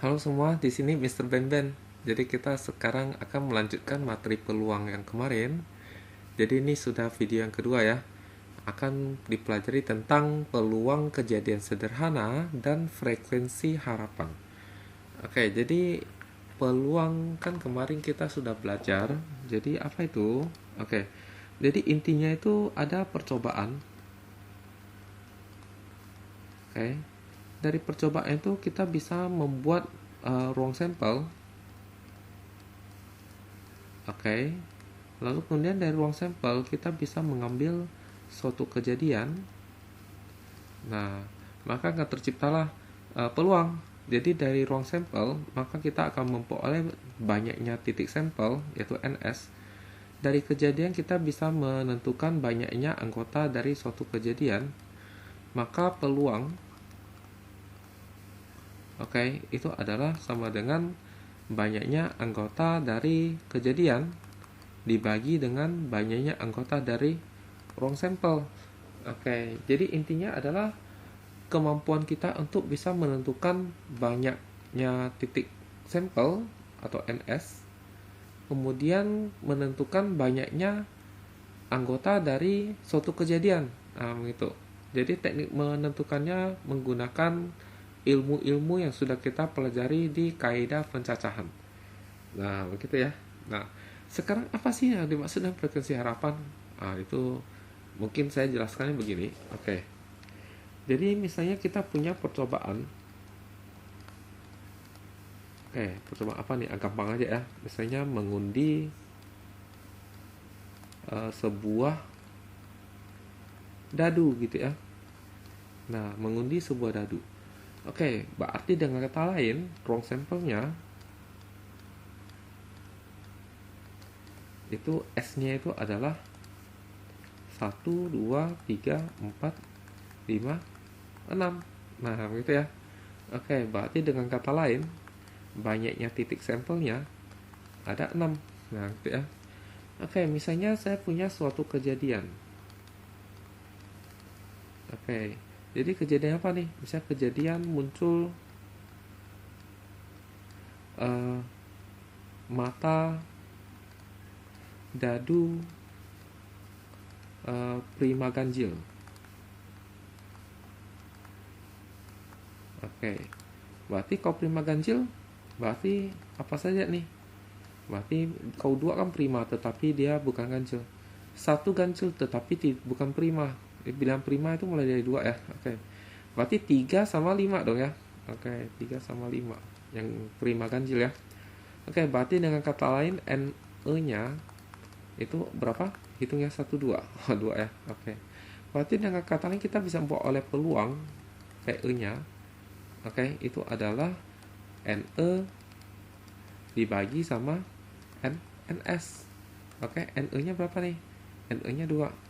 Halo semua, di sini Mr. Ben. Jadi kita sekarang akan melanjutkan materi peluang yang kemarin. Jadi ini sudah video yang kedua ya. Akan dipelajari tentang peluang kejadian sederhana dan frekuensi harapan. Oke, jadi peluang kan kemarin kita sudah belajar. Jadi apa itu? Oke. Jadi intinya itu ada percobaan. Oke. Dari percobaan itu kita bisa membuat ruang sampel. Oke. Lalu kemudian dari ruang sampel kita bisa mengambil suatu kejadian. Nah, maka akan terciptalah peluang. Jadi dari ruang sampel, maka kita akan memperoleh banyaknya titik sampel, yaitu NS. Dari kejadian kita bisa menentukan banyaknya anggota dari suatu kejadian. Maka peluang, oke, itu adalah sama dengan banyaknya anggota dari kejadian dibagi dengan banyaknya anggota dari ruang sampel. Oke, jadi intinya adalah kemampuan kita untuk bisa menentukan banyaknya titik sampel atau NS, kemudian menentukan banyaknya anggota dari suatu kejadian. Nah, begitu. Jadi teknik menentukannya menggunakan ilmu-ilmu yang sudah kita pelajari di kaidah pencacahan. Nah, begitu ya. Nah, sekarang apa sih yang dimaksud dengan frekuensi harapan? Nah, itu mungkin saya jelaskannya begini. Oke. Jadi misalnya kita punya percobaan. Percobaan apa nih? Gampang aja ya. Misalnya mengundi sebuah dadu gitu ya. Nah, mengundi sebuah dadu. Berarti dengan kata lain, ruang sampelnya itu S-nya itu adalah 1, 2, 3, 4, 5, 6. Nah, begitu ya. Berarti dengan kata lain, banyaknya titik sampelnya ada 6. Nah, gitu ya. Misalnya saya punya suatu kejadian. Jadi kejadian apa nih? Misalnya kejadian muncul mata dadu prima ganjil. Berarti kalau prima ganjil berarti apa saja nih? Berarti kau dua kan prima tetapi dia bukan ganjil. Satu ganjil tetapi bukan prima. Bilang prima itu mulai dari 2 ya. Berarti 3 sama 5 dong ya. 3 sama 5 yang prima ganjil ya. Berarti dengan kata lain NE-nya itu berapa? Hitungnya 1 2. 2 ya. Berarti dengan kata lain kita bisa memperoleh peluang PE-nya. Itu adalah NE dibagi sama NS. NE-nya berapa nih? NE-nya 2.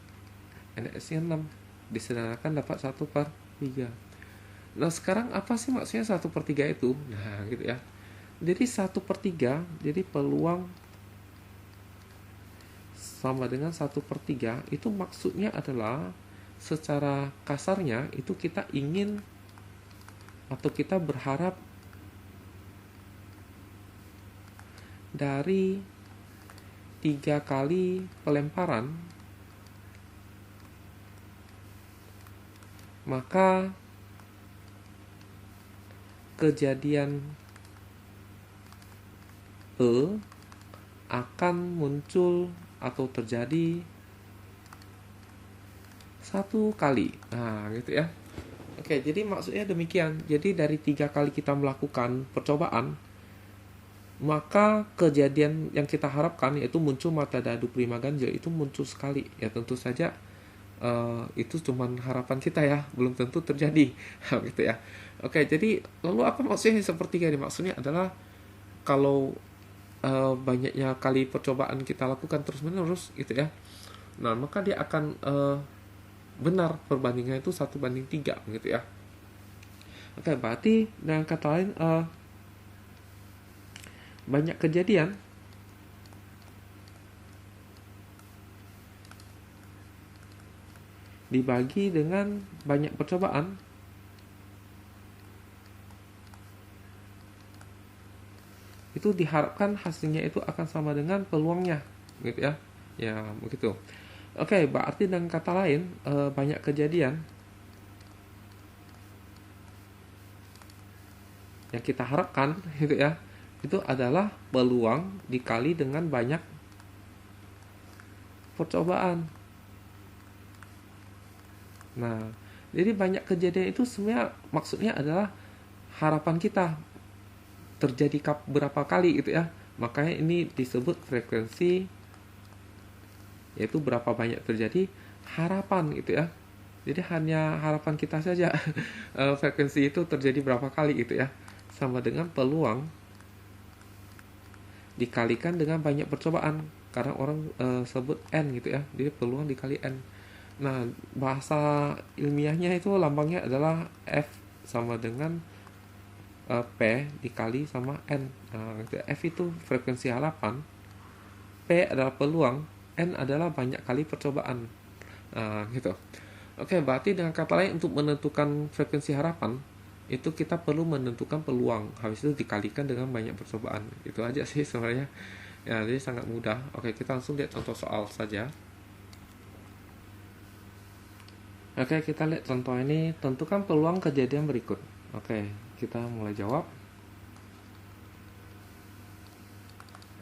NS-nya 6. Disederhanakan dapat 1/3. Nah, sekarang apa sih maksudnya 1/3 itu? Nah, gitu ya. Jadi 1/3, jadi peluang sama dengan 1/3 itu maksudnya adalah secara kasarnya itu kita ingin atau kita berharap dari 3 kali pelemparan maka kejadian E akan muncul atau terjadi 1 kali. Nah, gitu ya. Jadi maksudnya demikian. Jadi dari 3 kali kita melakukan percobaan, maka kejadian yang kita harapkan yaitu muncul mata dadu prima ganjil itu muncul sekali. Ya tentu saja itu cuman harapan kita ya, belum tentu terjadi. Gitu ya. Jadi lalu apa maksudnya sepertiga ini? Maksudnya adalah kalau banyaknya kali percobaan kita lakukan terus menerus gitu ya, nah maka dia akan benar perbandingannya itu 1/3 gitu ya. Berarti dengan kata lain banyak kejadian dibagi dengan banyak percobaan itu diharapkan hasilnya itu akan sama dengan peluangnya, gitu ya. Ya, begitu. Oke, berarti dengan kata lain, banyak kejadian yang kita harapkan gitu ya, itu adalah peluang dikali dengan banyak percobaan. Nah, jadi banyak kejadian itu sebenarnya maksudnya adalah harapan kita terjadi berapa kali gitu ya. Makanya ini disebut frekuensi, yaitu berapa banyak terjadi harapan gitu ya. Jadi hanya harapan kita saja frekuensi itu terjadi berapa kali gitu ya. Sama dengan peluang dikalikan dengan banyak percobaan. Karena orang sebut N gitu ya. Jadi peluang dikali N. Nah, bahasa ilmiahnya itu lambangnya adalah F sama dengan P dikali sama N. Nah, F itu frekuensi harapan, P adalah peluang, N adalah banyak kali percobaan. Nah, gitu. Oke, berarti dengan kata lain untuk menentukan frekuensi harapan itu kita perlu menentukan peluang. Habis itu dikalikan dengan banyak percobaan. Itu aja sih sebenarnya. Ya, jadi sangat mudah. Oke, kita langsung lihat contoh soal saja. Oke, kita lihat contoh ini. Tentukan peluang kejadian berikut. Oke, kita mulai jawab.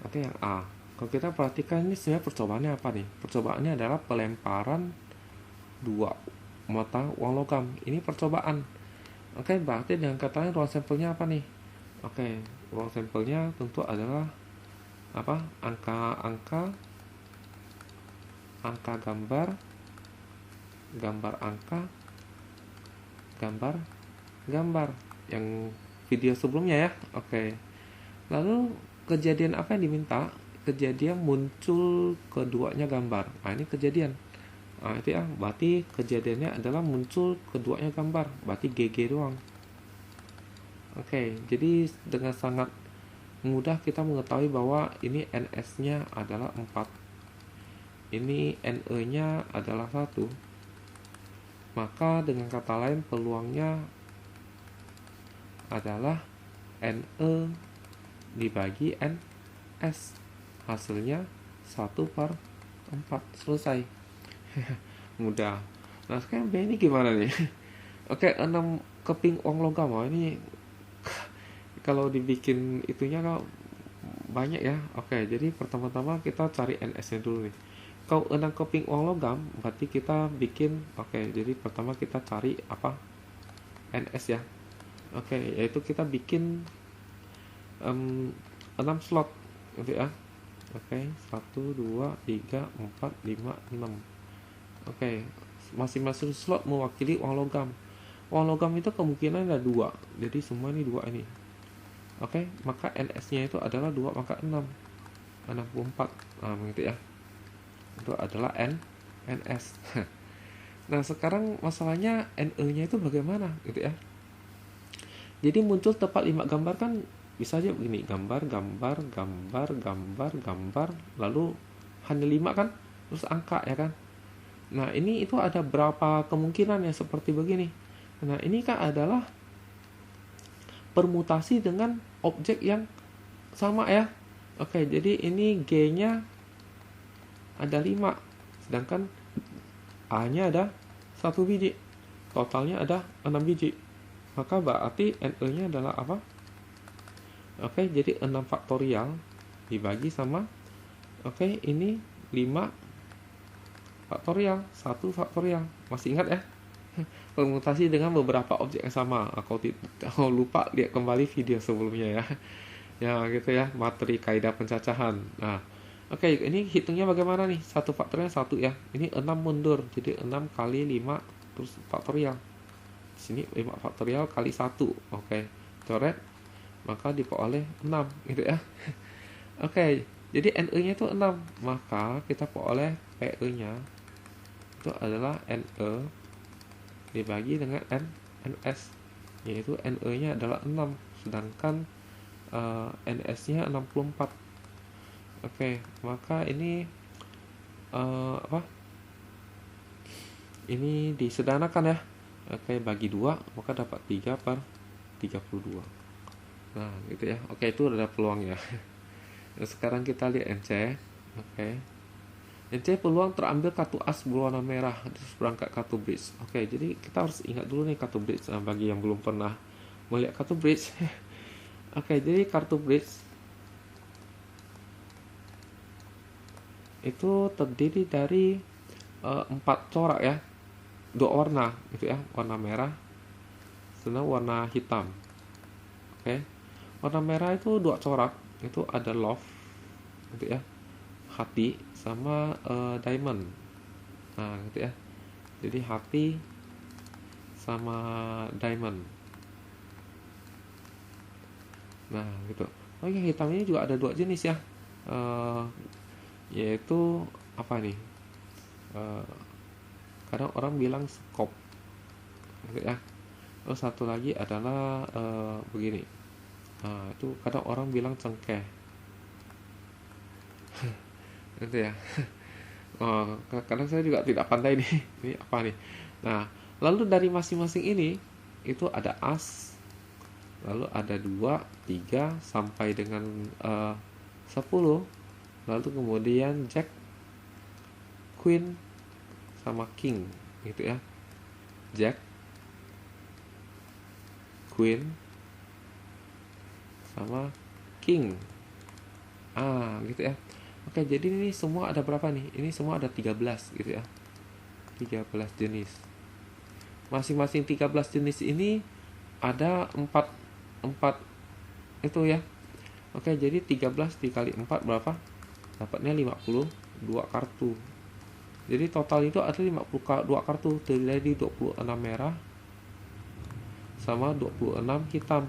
Oke, yang A. Kalau kita perhatikan ini sebenarnya percobaannya apa nih? Percobaannya adalah pelemparan 2 mata uang logam. Ini percobaan. Oke, berarti dengan kata lain ruang sampelnya apa nih? Oke, ruang sampelnya tentu adalah apa? Angka gambar, gambar angka, gambar yang video sebelumnya ya. Oke. Lalu kejadian apa yang diminta? Kejadian muncul keduanya gambar. Nah, ini kejadian. Nah, itu ya, berarti kejadiannya adalah muncul keduanya gambar. Berarti GG doang. Oke, jadi dengan sangat mudah kita mengetahui bahwa ini NS-nya adalah 4. Ini NE-nya adalah 1. Maka dengan kata lain peluangnya adalah NE dibagi NS. Hasilnya 1/4. Selesai. Mudah. Nah, sekarang B ini gimana nih? Oke, 6 keping uang logam. Oh, ini kalau dibikin itunya kalau banyak ya. Oke, jadi pertama-tama kita cari NS-nya dulu nih. Kalau 6 keping uang logam, berarti kita bikin, oke, jadi pertama kita cari apa? NS ya. Oke, yaitu kita bikin 6 slot gitu ya. Oke, 1, 2, 3, 4, 5, 6. Oke, masing-masing slot mewakili uang logam. Uang logam itu kemungkinan ada 2. Jadi semua ini 2 ini. Oke, maka NS-nya itu adalah 2 maka 6. 64. Nah, begitu ya. Itu adalah NS. Nah, sekarang masalahnya NE-nya itu bagaimana gitu ya. Jadi muncul tepat 5 gambar kan bisa aja begini, gambar, lalu hanya 5 kan, terus angka ya kan. Nah, ini itu ada berapa kemungkinan ya seperti begini. Nah, ini kan adalah permutasi dengan objek yang sama ya. Oke, jadi ini G-nya ada 5, sedangkan A-nya ada 1 biji. Totalnya ada 6 biji. Maka berarti NE-nya adalah apa? Oke, jadi 6 faktorial dibagi sama, oke, ini 5 faktorial, 1 faktorial. Masih ingat ya? Permutasi dengan beberapa objek yang sama. Kalau lupa, lihat kembali video sebelumnya ya. Ya gitu ya, materi kaidah pencacahan. Nah, oke, ini hitungnya bagaimana nih? 1 faktorial 1 ya. Ini 6 mundur. Jadi 6 kali 5 terus faktorial. Di sini 5 faktorial kali 1. Oke, coret. Maka diperoleh 6 gitu ya. Oke, jadi NE-nya itu 6. Maka kita peroleh PE-nya itu adalah NE dibagi dengan NS, yaitu NE-nya adalah 6, sedangkan NS-nya 64. Oke, maka ini apa? Ini disederhanakan ya. Oke, bagi 2 maka dapat 3/32. Nah, gitu ya. Oke, itu ada peluang ya. Nah, sekarang kita lihat NC. Oke. NC peluang terambil kartu as berwarna merah terus berangkat kartu bridge. Oke, jadi kita harus ingat dulu nih kartu bridge bagi yang belum pernah melihat kartu bridge. Oke, jadi kartu bridge itu terdiri dari 4 corak ya, 2 warna gitu ya, warna merah dan warna hitam. Oke, warna merah itu 2 corak, itu ada love gitu ya, hati sama diamond. Nah gitu ya, jadi hati sama diamond. Nah gitu. Oh yang hitam ini juga ada 2 jenis ya, yaitu apa nih, kadang orang bilang scope gitu ya. Terus satu lagi adalah begini, itu kadang orang bilang cengkeh gitu ya. Kadang saya juga tidak pandai nih ini apa nih. Nah lalu dari masing-masing ini itu ada as, lalu ada 2, 3 sampai dengan 10, lalu kemudian jack, queen sama king gitu ya. Jack, queen sama king. Gitu ya. Oke, jadi ini semua ada berapa nih? Ini semua ada 13 gitu ya. 13 jenis. Masing-masing 13 jenis ini ada 4 itu ya. Oke, jadi 13 dikali 4 berapa? Dapatnya 52 kartu. Jadi total itu ada 52 kartu, terdiri dari 26 merah sama 26 hitam.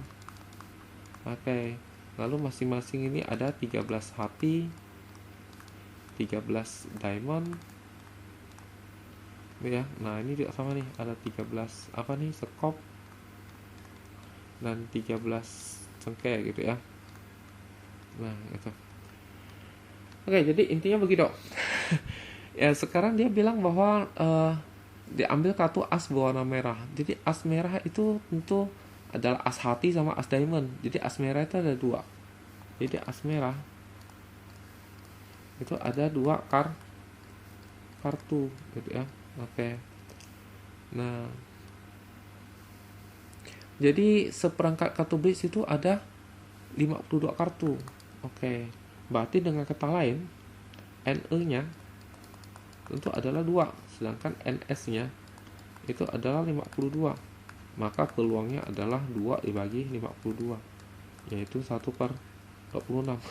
Oke, lalu masing-masing ini ada 13 hati, 13 diamond ya. Nah ini juga sama nih, ada 13 apa nih, sekop dan 13 cengkeh gitu ya. Nah itu. Oke, jadi intinya begitu. Ya sekarang dia bilang bahwa diambil kartu as berwarna merah. Jadi as merah itu tentu adalah as hati sama as diamond. Jadi as merah itu ada 2. Jadi as merah itu ada 2 kartu gitu ya. Oke. Nah, jadi seperangkat kartu bridge itu ada 52 kartu. Oke. Berarti dengan kata lain NE-nya tentu adalah 2, sedangkan NS-nya itu adalah 52. Maka peluangnya adalah 2 dibagi 52, yaitu 1/26.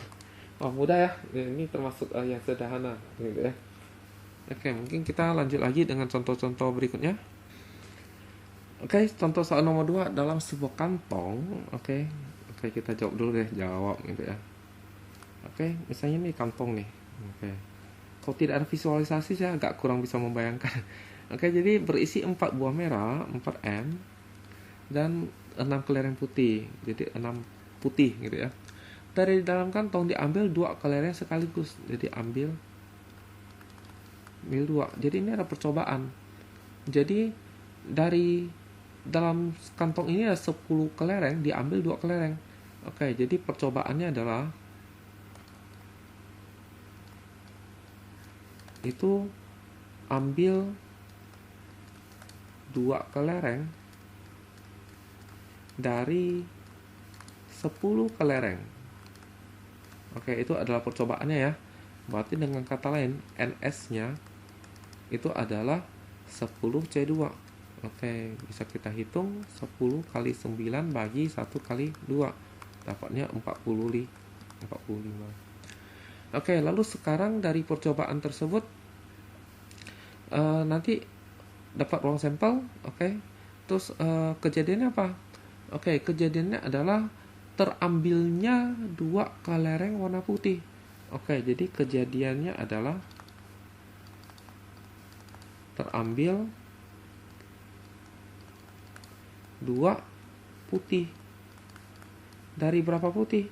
Oh mudah ya, ini termasuk yang sederhana gitu ya. Oke, mungkin kita lanjut lagi dengan contoh-contoh berikutnya. Oke, contoh soal nomor 2 dalam sebuah kantong. Oke, kita jawab dulu deh, jawab gitu ya. Oke, misalnya nih kantong nih. Oke, kalau tidak ada visualisasi saya agak kurang bisa membayangkan. Oke, jadi berisi 4 buah merah, 4 M, dan 6 kelereng putih. Jadi 6 putih gitu ya. Dari dalam kantong diambil 2 kelereng sekaligus. Jadi ambil 2. Jadi ini ada percobaan. Jadi dari dalam kantong ini ada 10 kelereng, diambil 2 kelereng. Oke, jadi percobaannya adalah itu ambil 2 kelereng dari 10 kelereng. Oke, itu adalah percobaannya ya. Berarti dengan kata lain NS-nya itu adalah 10C2. Oke, bisa kita hitung 10 kali 9 bagi 1 kali 2. Dapatnya 45. Oke, lalu sekarang dari percobaan tersebut nanti dapat ruang sampel. Oke, terus kejadiannya apa? Oke, kejadiannya adalah terambilnya 2 kelereng warna putih. Oke, jadi kejadiannya adalah terambil 2 putih. Dari berapa putih?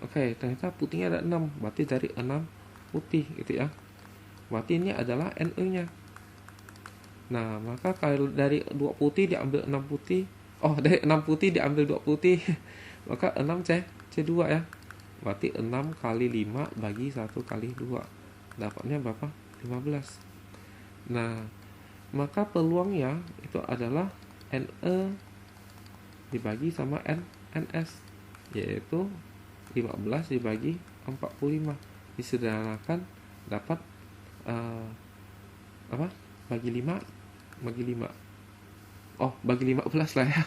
Oke, ternyata putihnya ada 6. Berarti dari 6 putih gitu ya. Berarti ini adalah NE-nya. Nah, maka kalau dari 2 putih diambil 6 putih. Oh, dari 6 putih diambil 2 putih. Maka 6 C2 ya. Berarti 6 kali 5 bagi 1 kali 2. Dapatnya berapa? 15. Nah, maka peluangnya itu adalah NE dibagi sama NS, yaitu 15 dibagi 45. Disederhanakan dapat apa? Bagi 5 bagi 15 lah ya.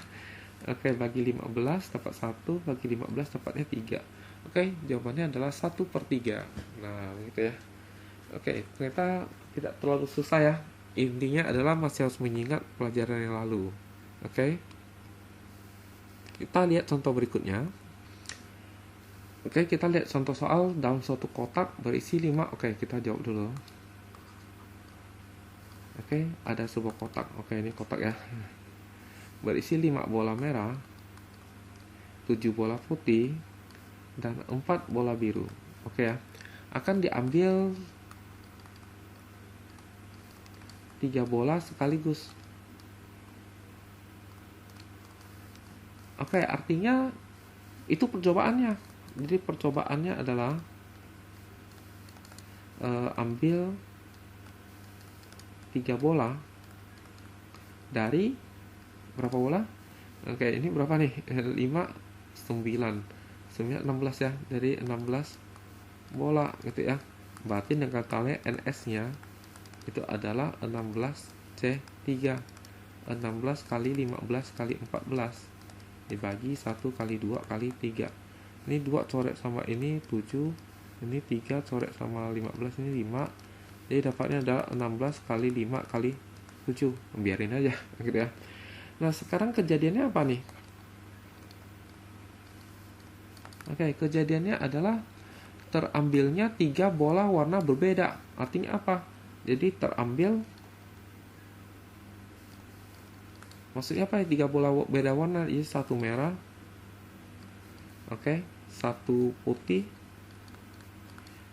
Oke, bagi 15 dapat 1, bagi 15 dapatnya 3. Oke, jawabannya adalah 1/3. Nah, gitu ya. Oke, ternyata tidak terlalu susah ya. Intinya adalah masih harus mengingat pelajaran yang lalu. Oke. Kita lihat contoh berikutnya. Oke, kita lihat contoh soal dalam suatu kotak berisi 5. Oke, kita jawab dulu. Oke, ada sebuah kotak. Oke, ini kotak ya. Berisi 5 bola merah, 7 bola putih, dan 4 bola biru. Oke ya. Akan diambil 3 bola sekaligus. Oke, artinya itu percobaannya. Jadi percobaannya adalah ambil 3 bola dari berapa bola? Oke, ini berapa nih? 5, 9, 16 ya. Dari 16 bola gitu ya. Berarti dengan kata NS-nya itu adalah 16C3. 16 kali 15 kali 14 dibagi 1 kali 2 kali 3. Ini 2 coret sama ini 7. Ini 3 coret sama 15, ini 5. Jadi dapatnya adalah 16 kali 5 kali 7. Biarin aja gitu ya. Nah, sekarang kejadiannya apa nih? Oke, kejadiannya adalah terambilnya 3 bola warna berbeda. Artinya apa? Jadi terambil, maksudnya apa ya 3 bola beda warna? Ini 1 merah, oke, 1 putih,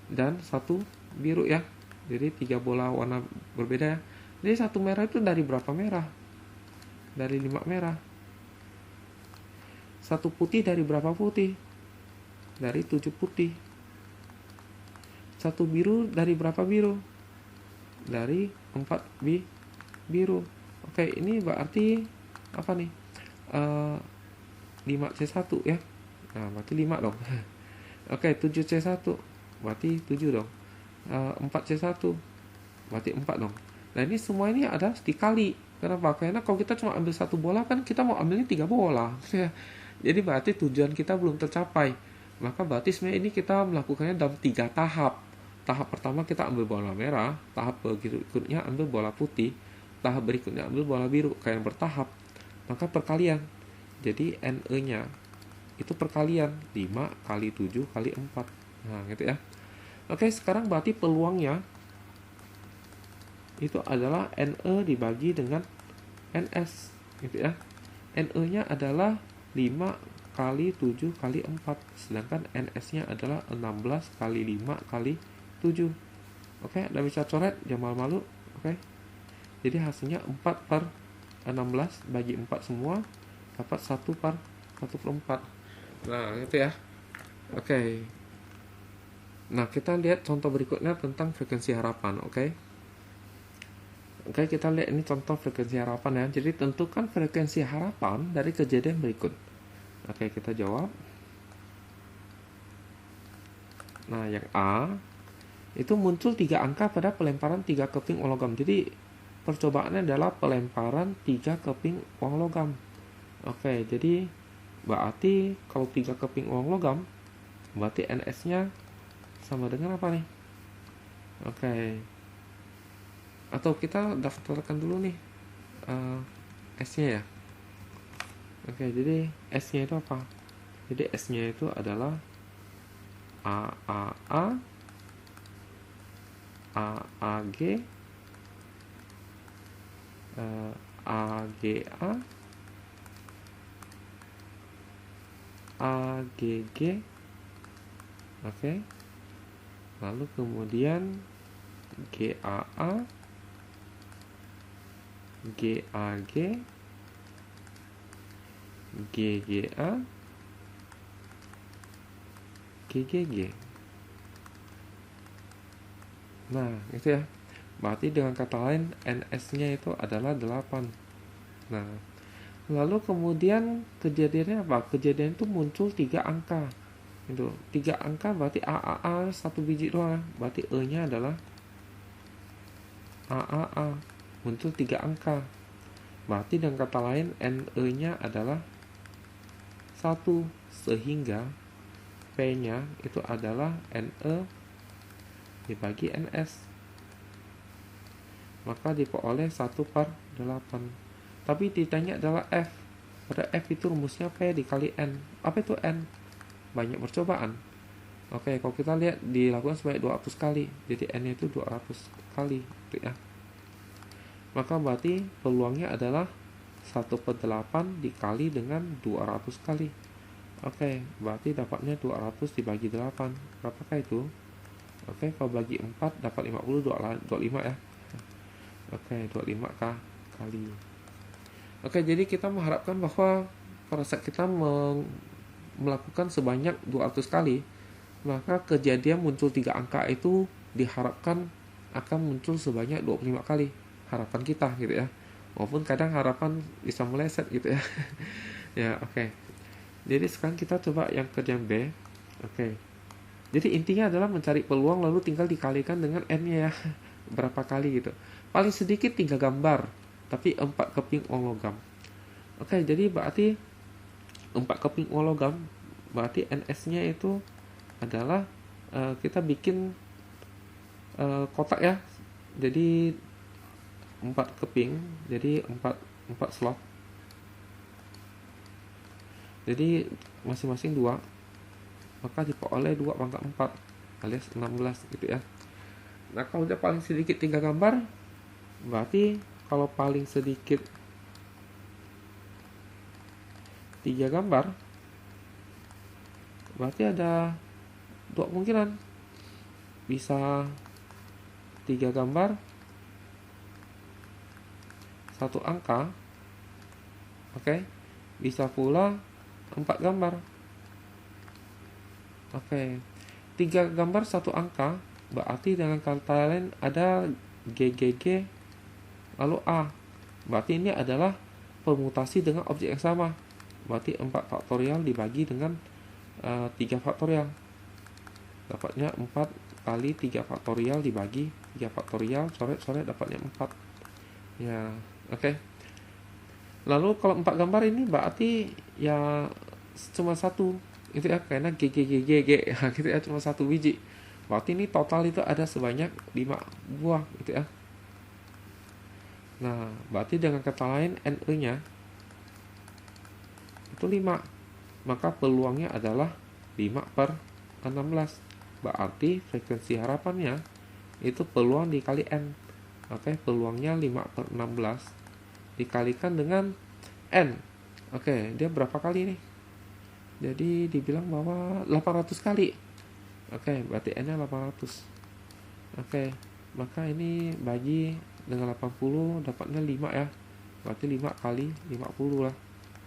dan 1 biru ya. Jadi 3 bola warna berbeda ya. Jadi 1 merah itu dari berapa merah? Dari 5 merah. 1 putih dari berapa putih? Dari 7 putih. 1 biru dari berapa biru? Dari 4 biru. Oke, ini berarti apa nih? 5C1 ya. Nah, berarti 5 dong. Oke, 7C1 berarti 7 dong. 4C1 berarti 4 dong. Nah, ini semua ini ada dikali. Kenapa? Karena kalau kita cuma ambil 1 bola kan kita mau ambilnya 3 bola. Jadi berarti tujuan kita belum tercapai. Maka berarti sebenarnya ini kita melakukannya dalam 3 tahap. Tahap pertama kita ambil bola merah, tahap berikutnya ambil bola putih, tahap berikutnya ambil bola biru, kayak bertahap. Maka perkalian. Jadi NE-nya itu perkalian 5 kali 7 kali 4. Nah, gitu ya. Oke, sekarang berarti peluangnya itu adalah NE dibagi dengan NS gitu ya. NE-nya adalah 5 kali 7 kali 4, sedangkan NS-nya adalah 16 kali 5 kali 7. Oke, udah bisa coret, jangan malu-malu. Oke. Jadi hasilnya 4/16 bagi 4 semua dapat 1/4. Nah, itu ya. Oke. Nah, kita lihat contoh berikutnya tentang frekuensi harapan, oke. Oke, kita lihat ini contoh frekuensi harapan ya. Jadi tentukan frekuensi harapan dari kejadian berikut. Oke, kita jawab. Nah, yang A itu muncul 3 angka pada pelemparan 3 keping uang logam. Jadi percobaannya adalah pelemparan 3 keping uang logam. Oke, jadi berarti kalau 3 keping uang logam, berarti NS-nya sama dengan apa nih? Oke. Atau kita daftarkan dulu nih S-nya ya. Oke, jadi S-nya itu apa? Jadi S-nya itu adalah AAA, AAG, AGA, AGG. Oke. Lalu kemudian GAA, GAG, GGA, GGG. Nah, itu ya. Berarti dengan kata lain NS-nya itu adalah 8. Nah, lalu kemudian kejadiannya apa? Kejadian itu muncul 3 angka. Itu 3 angka berarti AAA 1 biji doang. Berarti E-nya adalah AAA. Muncul 3 angka. Berarti dengan kata lain NE-nya adalah 1, sehingga P-nya itu adalah NE dibagi NS. Maka diperoleh 1/8. Tapi ditanya adalah F. Pada F itu rumusnya P dikali N. Apa itu N? Banyak percobaan. Oke, kalau kita lihat dilakukan sebanyak 200 kali. Jadi N itu 200 kali gitu ya. Maka berarti peluangnya adalah 1/8 dikali dengan 200 kali. Oke, berarti dapatnya 200 dibagi 8. Berapakah itu? Oke, kalau bagi 4 dapat 50, 25 ya. Oke, 25 kali. Oke, jadi kita mengharapkan bahwa pada saat kita melakukan sebanyak 200 kali, maka kejadian muncul 3 angka itu diharapkan akan muncul sebanyak 25 kali. Harapan kita gitu ya. Walaupun kadang harapan bisa meleset gitu ya. Ya, oke. Jadi sekarang kita coba yang kerjaan B. Oke. Jadi intinya adalah mencari peluang lalu tinggal dikalikan dengan N-nya ya. Berapa kali gitu. Paling sedikit 3 gambar, tapi 4 keping uang logam. Oke, jadi berarti 4 keping uang logam, berarti NS-nya itu adalah kita bikin kotak ya. Jadi 4 keping, jadi 4 slot. Jadi masing-masing 2, maka diperoleh 2/4 alias 16 gitu ya. Nah, kalau udah paling sedikit 3 gambar, berarti kalau paling sedikit 3 gambar, berarti ada 2 kemungkinan. Bisa 3 gambar, 1 angka. Oke. Bisa pula 4 gambar. Oke. 3 gambar 1 angka, berarti dengan kata lain ada GGG lalu A. Berarti ini adalah permutasi dengan objek yang sama. Berarti 4 faktorial dibagi dengan 3 faktorial. Dapatnya 4 kali 3 faktorial dibagi 3 faktorial, coret-coret dapatnya 4. Ya, oke. Lalu kalau 4 gambar ini berarti ya cuma 1 itu ya, karena GGGG gitu ya, cuma 1 biji. Berarti ini total itu ada sebanyak 5 buah gitu ya. Nah, berarti dengan kata lain NE-nya itu 5. Maka peluangnya adalah 5/16. Berarti frekuensi harapannya itu peluang dikali N. Oke, peluangnya 5/16 dikalikan dengan N. Oke, dia berapa kali nih? Jadi dibilang bahwa 800 kali. Oke, berarti N-nya 800. Oke, maka ini bagi dengan 80 dapatnya 5 ya. Berarti 5 kali 50 lah.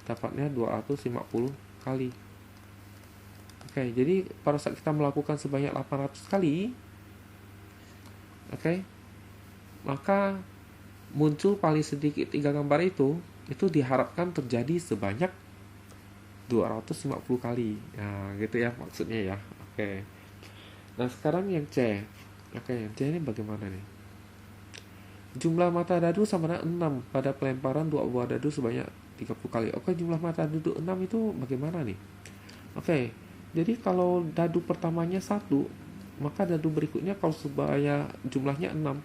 Dapatnya 250 kali. Oke, jadi pada saat kita melakukan sebanyak 800 kali, oke, maka muncul paling sedikit 3 gambar itu diharapkan terjadi sebanyak 250 kali. Nah, gitu ya maksudnya ya. Oke. Nah, sekarang yang C. Oke, yang C ini bagaimana nih? Jumlah mata dadu sama dengan 6 pada pelemparan 2 buah dadu sebanyak 30 kali. Oke, jumlah mata dadu 6 itu bagaimana nih? Oke. Jadi kalau dadu pertamanya 1, maka dadu berikutnya kalau supaya jumlahnya 6,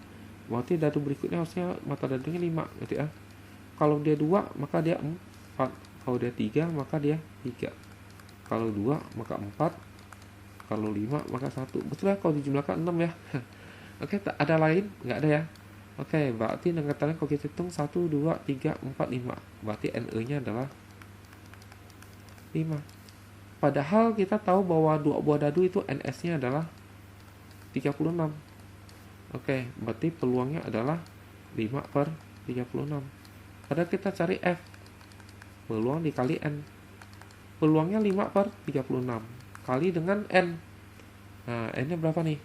berarti dadu berikutnya harusnya mata dadunya 5 gitu ya. Kalau dia 2, maka dia 4. Kalau dia 3, maka dia 3. Kalau 2, maka 4. Kalau 5, maka 1. Betul ya, kalau dijumlahkan 6 ya. Oke, ada lain? Nggak ada ya. Oke, berarti dengan kata lain kalau kita hitung 1, 2, 3, 4, 5. Berarti NE-nya adalah 5. Padahal kita tahu bahwa 2 buah dadu itu NS-nya adalah 36. Oke, berarti peluangnya adalah 5/36. Padahal kita cari F. Peluang dikali N. Peluangnya 5/36 kali dengan N. Nah, N-nya berapa nih?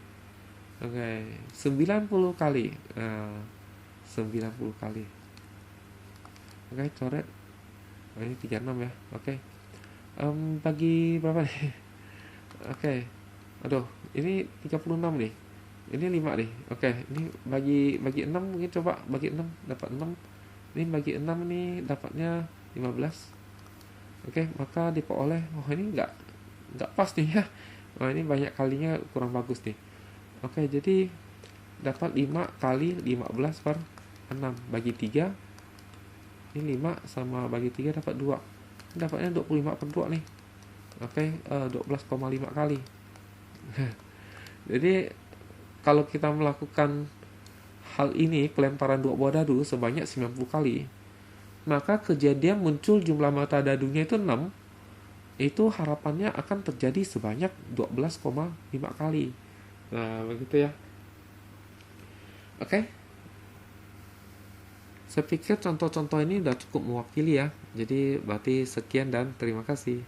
Oke, 90 kali. Nah, 90 kali. Oke, coret. Oh, ini 36 ya. Oke. Bagi berapa nih? Oke. Aduh, ini 36 nih. Ini 5 nih. Oke, ini bagi 6 mungkin, coba bagi 6 dapat 6. Ini bagi 6 nih dapatnya 15. Oke, maka diperoleh. Oh, ini nggak pas nih ya. Oh, ini banyak kalinya kurang bagus nih. Oke, jadi dapat 5 kali 15 per 6 bagi 3. Ini 5 sama bagi 3 dapat 2. Dapatnya 25 per 2 nih. Oke, 12,5 kali. Jadi kalau kita melakukan hal ini, pelemparan 2 buah dadu sebanyak 90 kali, maka kejadian muncul jumlah mata dadunya itu 6, itu harapannya akan terjadi sebanyak 12,5 kali. Nah, begitu ya. Oke. Saya pikir contoh-contoh ini udah cukup mewakili ya. Jadi berarti sekian dan terima kasih.